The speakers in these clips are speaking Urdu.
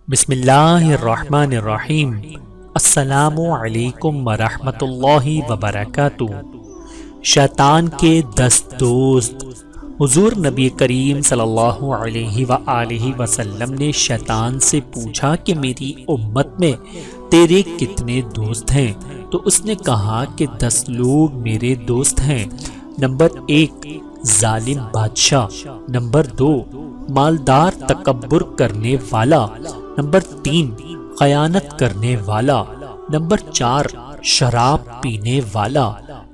بسم اللہ الرحمن الرحیم۔ السلام علیکم ورحمۃ اللہ وبرکاتہ۔ شیطان کے 10 دوست۔ حضور نبی کریم صلی اللہ علیہ وآلہ وسلم نے شیطان سے پوچھا کہ میری امت میں تیرے کتنے دوست ہیں؟ تو اس نے کہا کہ 10 لوگ میرے دوست ہیں۔ نمبر 1 ظالم بادشاہ، نمبر 2 مالدار تکبر کرنے والا، نمبر 3 خیانت کرنے والا، نمبر 4 شراب پینے والا،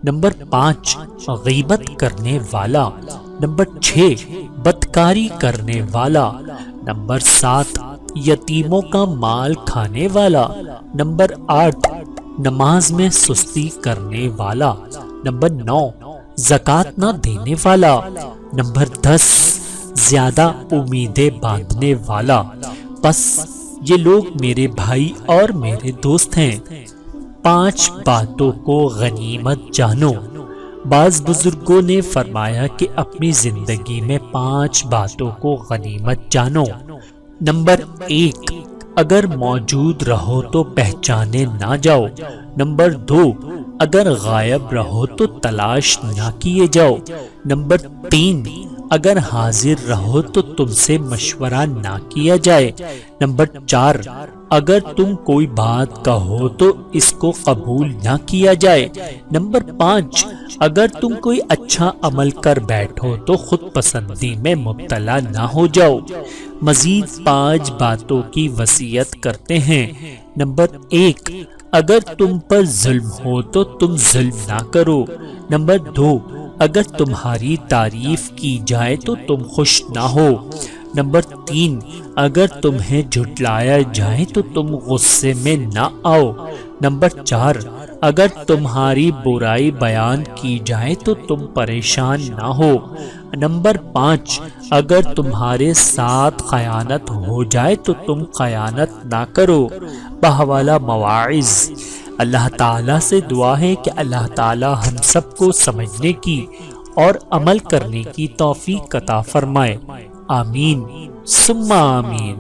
نمبر 5 غیبت کرنے والا، نمبر 6 بدکاری کرنے والا، نمبر 7 یتیموں کا مال کھانے والا، نمبر 8 نماز میں سستی کرنے والا، نمبر 9 زکوٰۃ نہ دینے والا، نمبر 10 زیادہ امیدیں باندھنے والا۔ بس یہ لوگ میرے بھائی اور میرے دوست ہیں۔ 5 باتوں کو غنیمت جانو۔ بعض بزرگوں نے فرمایا کہ اپنی زندگی میں 5 باتوں کو غنیمت جانو۔ نمبر 1 اگر موجود رہو تو پہچانے نہ جاؤ، نمبر 2 اگر غائب رہو تو تلاش نہ کیے جاؤ، نمبر 3 اگر حاضر رہو تو تم سے مشورہ نہ کیا جائے، نمبر 4 اگر تم کوئی بات کہو تو اس کو قبول نہ کیا جائے، نمبر 5 اگر تم کوئی اچھا عمل کر بیٹھو تو خود پسندی میں مبتلا نہ ہو جاؤ۔ مزید 5 باتوں کی وصیت کرتے ہیں۔ نمبر 1 اگر تم پر ظلم ہو تو تم ظلم نہ کرو، نمبر 2 اگر تمہاری تعریف کی جائے تو تم خوش نہ ہو، نمبر 3 اگر تمہیں جھٹلایا جائے تو تم غصے میں نہ آؤ، نمبر 4 اگر تمہاری برائی بیان کی جائے تو تم پریشان نہ ہو، نمبر 5 اگر تمہارے ساتھ خیانت ہو جائے تو تم خیانت نہ کرو۔ بحوالہ مواعظ۔ اللہ تعالیٰ سے دعا ہے کہ اللہ تعالیٰ ہم سب کو سمجھنے کی اور عمل کرنے کی توفیق عطا فرمائے۔ آمین ثم آمین۔